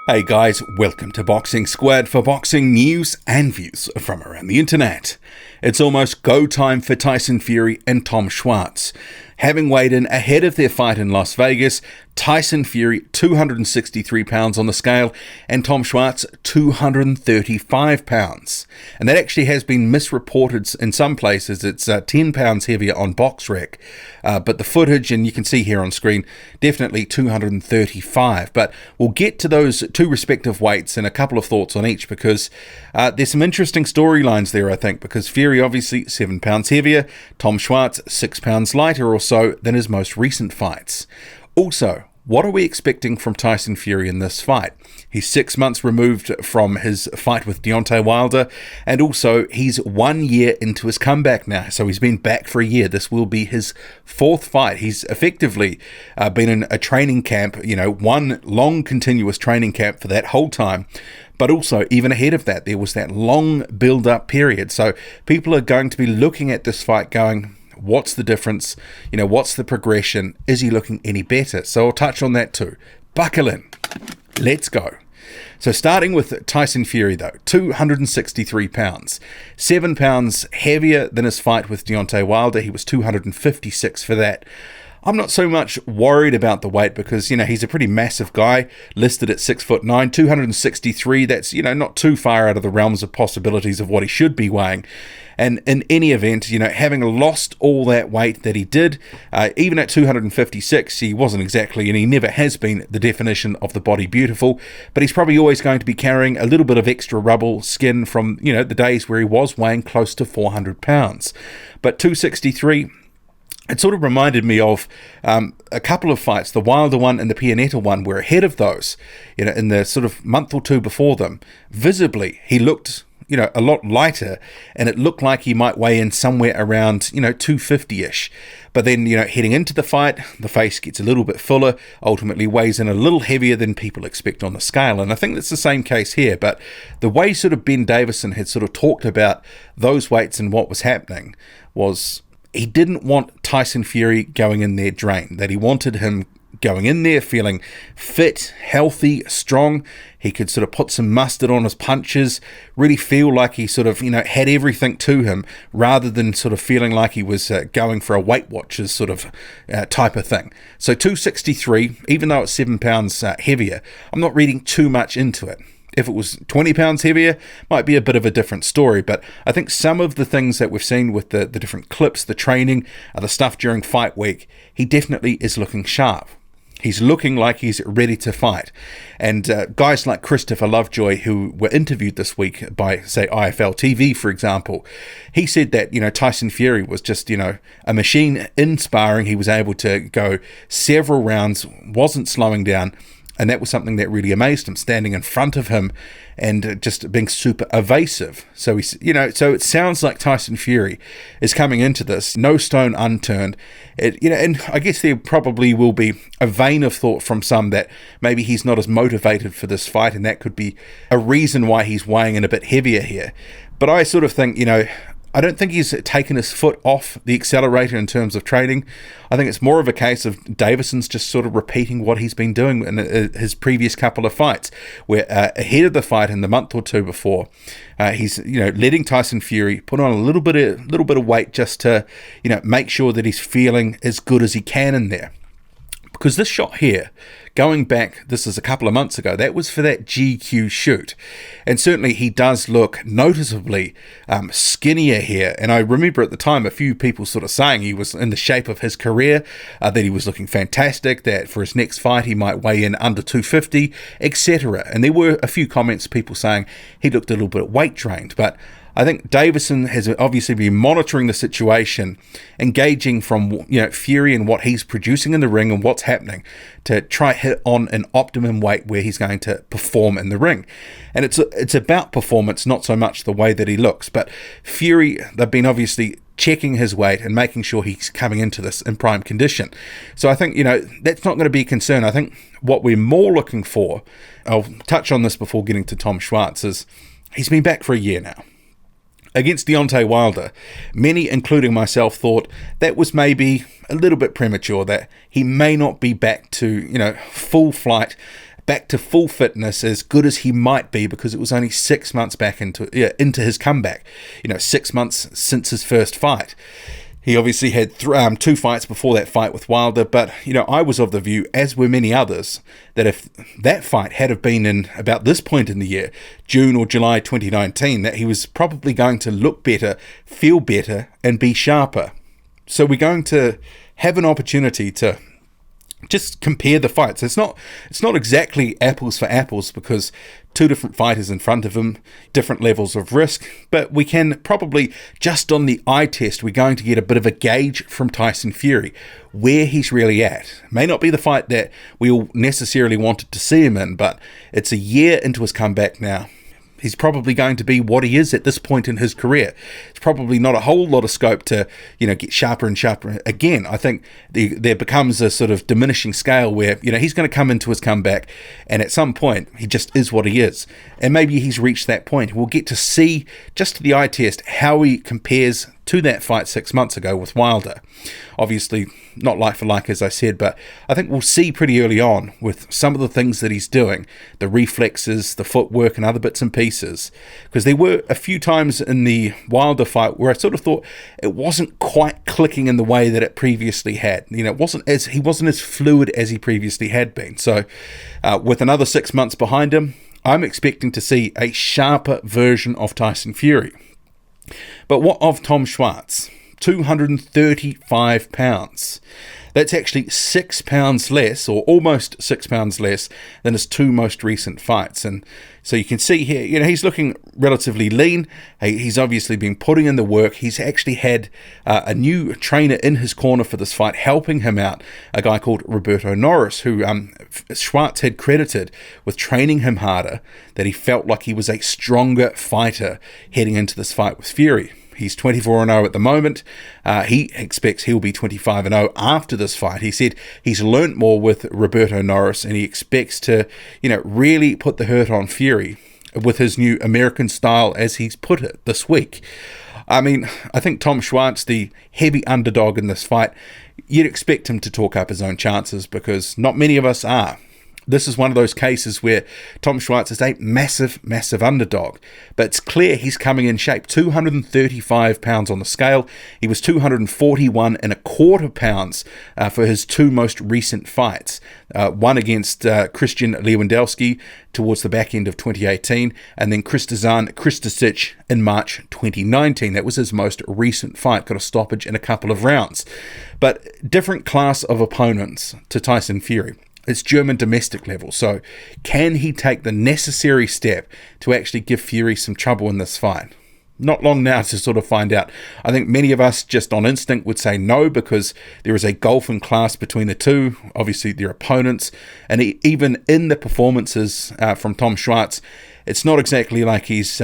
Hey guys, welcome to Boxing Squad for boxing news and views from around the internet. It's almost go time for Tyson Fury and Tom Schwarz. Having weighed in ahead of their fight in Las Vegas, Tyson Fury 263 pounds on the scale and Tom Schwarz 235 pounds. And that actually has been misreported in some places. It's 10 pounds heavier on BoxRec. But the footage, and you can see here on screen, definitely 235. But we'll get to those two respective weights and a couple of thoughts on each because there's some interesting storylines there, I think, because Fury obviously 7 pounds heavier, Tom Schwarz 6 pounds lighter or so than his most recent fights. Also, what are we expecting from Tyson Fury in this fight? He's 6 months removed from his fight with Deontay Wilder, and also he's 1 year into his comeback now. So he's been back for a year. This will be his fourth fight. He's effectively been in a training camp, one long continuous training camp for that whole time. But also, even ahead of that, there was that long build-up period. So people are going to be looking at this fight going, what's the difference? What's the progression? Is he looking any better? So I'll touch on that too. Buckle in. Let's go. So starting with Tyson Fury though, 263 pounds. 7 pounds heavier than his fight with Deontay Wilder. He was 256 for that. I'm not so much worried about the weight because, he's a pretty massive guy, listed at 6'9", 263. That's, not too far out of the realms of possibilities of what he should be weighing. And in any event, having lost all that weight that he did, even at 256, he wasn't exactly, and he never has been, the definition of the body beautiful, but he's probably always going to be carrying a little bit of extra rubble skin from, the days where he was weighing close to 400 pounds. But 263... it sort of reminded me of a couple of fights, the Wilder one and the Pianeta one, were ahead of those, in the sort of month or two before them. Visibly, he looked, a lot lighter, and it looked like he might weigh in somewhere around, 250-ish. But then, heading into the fight, the face gets a little bit fuller, ultimately weighs in a little heavier than people expect on the scale. And I think that's the same case here. But the way sort of Ben Davison had sort of talked about those weights and what was happening was, he didn't want Tyson Fury going in there drained, that he wanted him going in there feeling fit, healthy, strong. He could sort of put some mustard on his punches, really feel like he sort of, had everything to him rather than sort of feeling like he was going for a Weight Watchers sort of type of thing. So 263, even though it's 7 pounds heavier, I'm not reading too much into it. If it was 20 pounds heavier, might be a bit of a different story. But I think some of the things that we've seen with the different clips, the training, the stuff during fight week, he definitely is looking sharp. He's looking like he's ready to fight. And guys like Christopher Lovejoy, who were interviewed this week by, say, IFL TV, for example, he said that, Tyson Fury was just, a machine in sparring. He was able to go several rounds, wasn't slowing down. And that was something that really amazed him, standing in front of him and just being super evasive. So he's, so it sounds like Tyson Fury is coming into this, no stone unturned. And I guess there probably will be a vein of thought from some that maybe he's not as motivated for this fight, and that could be a reason why he's weighing in a bit heavier here. But I sort of think, I don't think he's taken his foot off the accelerator in terms of training. I think it's more of a case of Davison's just sort of repeating what he's been doing in his previous couple of fights, where ahead of the fight in the month or two before, he's letting Tyson Fury put on a little bit of weight just to make sure that he's feeling as good as he can in there. Because this shot here, going back, this is a couple of months ago, that was for that GQ shoot. And certainly he does look noticeably skinnier here. And I remember at the time a few people sort of saying he was in the shape of his career, that he was looking fantastic, that for his next fight he might weigh in under 250, etc. And there were a few comments, people saying he looked a little bit weight drained. But I think Davison has obviously been monitoring the situation, engaging from Fury and what he's producing in the ring and what's happening to try hit on an optimum weight where he's going to perform in the ring. And it's about performance, not so much the way that he looks. But Fury, they've been obviously checking his weight and making sure he's coming into this in prime condition. So I think, that's not going to be a concern. I think what we're more looking for, I'll touch on this before getting to Tom Schwarz, is he's been back for a year now. Against Deontay Wilder, many, including myself, thought that was maybe a little bit premature, that he may not be back to, full flight back to full fitness, as good as he might be, because it was only 6 months back into his comeback. 6 months since his first fight. He obviously had 2 fights before that fight with Wilder, but, I was of the view, as were many others, that if that fight had have been in about this point in the year, June or July 2019, that he was probably going to look better, feel better, and be sharper. So we're going to have an opportunity to just compare the fights. It's not exactly apples for apples, because 2 different fighters in front of him, different levels of risk, but we can probably, just on the eye test, we're going to get a bit of a gauge from Tyson Fury where he's really at. May not be the fight that we all necessarily wanted to see him in, but it's a year into his comeback now. He's probably going to be what he is at this point in his career. It's probably not a whole lot of scope to, get sharper and sharper. Again, I think there becomes a sort of diminishing scale where, he's going to come into his comeback, and at some point, he just is what he is. And maybe he's reached that point. We'll get to see, just to the eye test, how he compares to that fight 6 months ago with Wilder. Obviously, not like for like, as I said, but I think we'll see pretty early on with some of the things that he's doing, the reflexes, the footwork, and other bits and pieces. Because there were a few times in the Wilder fight where I sort of thought it wasn't quite clicking in the way that it previously had. He wasn't as fluid as he previously had been. So, with another 6 months behind him, I'm expecting to see a sharper version of Tyson Fury. But what of Tom Schwarz? 235 pounds. That's actually 6 pounds less, or almost 6 pounds less, than his 2 most recent fights. And so you can see here, he's looking relatively lean. He's obviously been putting in the work. He's actually had a new trainer in his corner for this fight, helping him out, a guy called Roberto Norris, who Schwartz had credited with training him harder, that he felt like he was a stronger fighter heading into this fight with Fury. He's 24-0 at the moment. He expects he'll be 25-0 after this fight. He said he's learnt more with Roberto Norris, and he expects to, really put the hurt on Fury with his new American style, as he's put it this week. I mean, I think Tom Schwarz, the heavy underdog in this fight, you'd expect him to talk up his own chances, because not many of us are. This is one of those cases where Tom Schwarz is a massive, massive underdog. But it's clear he's coming in shape. 235 pounds on the scale. He was 241.25 pounds for his 2 most recent fights. One against Christian Lewandowski towards the back end of 2018, and then Kristazan Kristasic in March 2019. That was his most recent fight. Got a stoppage in a couple of rounds. But different class of opponents to Tyson Fury. It's German domestic level, so can he take the necessary step to actually give Fury some trouble in this fight? Not long now to sort of find out. I think many of us just on instinct would say no, because there is a gulfing class between the two. Obviously, their opponents, and even in the performances from Tom Schwarz, it's not exactly like he's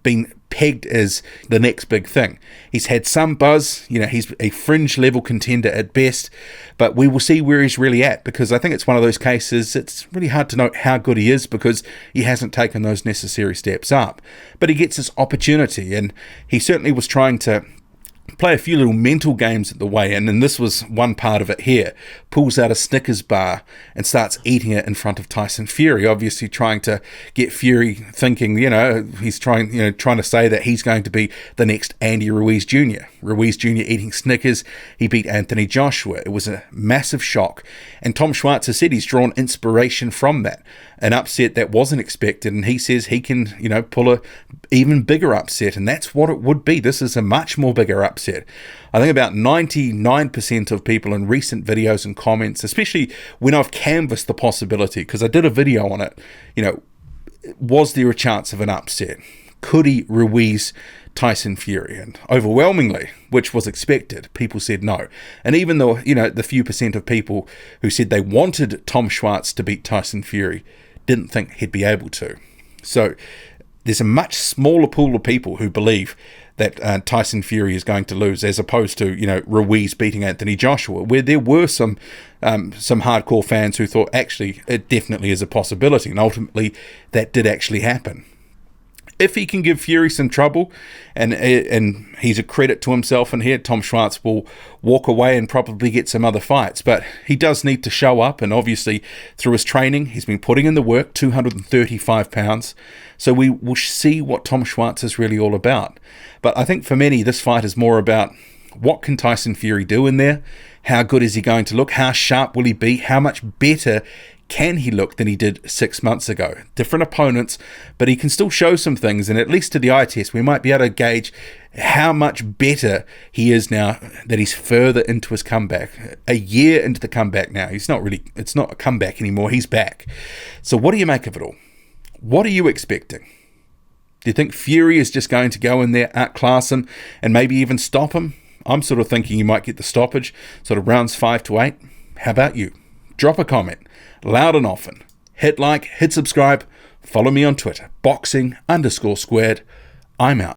been pegged as the next big thing. He's had some buzz, he's a fringe level contender at best, but we will see where he's really at, because I think it's one of those cases, it's really hard to know how good he is, because he hasn't taken those necessary steps up. But he gets his opportunity, and he certainly was trying to play a few little mental games at the weigh-in, and this was one part of it here. Pulls out a Snickers bar and starts eating it in front of Tyson Fury, obviously trying to get Fury thinking, he's trying to say that he's going to be the next Andy Ruiz Jr. Ruiz Jr. eating Snickers. He beat Anthony Joshua. It was a massive shock, and Tom Schwarz has said he's drawn inspiration from that. An upset that wasn't expected, and he says he can, pull a even bigger upset, and that's what it would be. This is a much more bigger upset. I think about 99% of people in recent videos and comments, especially when I've canvassed the possibility, because I did a video on it, was there a chance of an upset? Could he Ruiz Tyson Fury? And overwhelmingly, which was expected, people said no. And even though, the few percent of people who said they wanted Tom Schwarz to beat Tyson Fury didn't think he'd be able to. So there's a much smaller pool of people who believe that Tyson Fury is going to lose, as opposed to, Ruiz beating Anthony Joshua, where there were some hardcore fans who thought, actually, it definitely is a possibility. And ultimately, that did actually happen. if he can give Fury some trouble, and he's a credit to himself in here, Tom Schwarz will walk away and probably get some other fights. But he does need to show up, and obviously through his training, he's been putting in the work, 235 pounds. So we will see what Tom Schwarz is really all about. But I think for many, this fight is more about what can Tyson Fury do in there? How good is he going to look? How sharp will he be? How much better can he look than he did 6 months ago? Different opponents, but he can still show some things, and at least to the eye test, we might be able to gauge how much better he is now that he's further into his comeback. A year into the comeback now. It's not a comeback anymore, he's back. So what do you make of it all? What are you expecting? Do you think Fury is just going to go in there, outclass him, and maybe even stop him? I'm sort of thinking you might get the stoppage, sort of rounds 5 to 8. How about you? Drop a comment, loud and often. Hit like, hit subscribe, follow me on Twitter, boxing_squared. I'm out.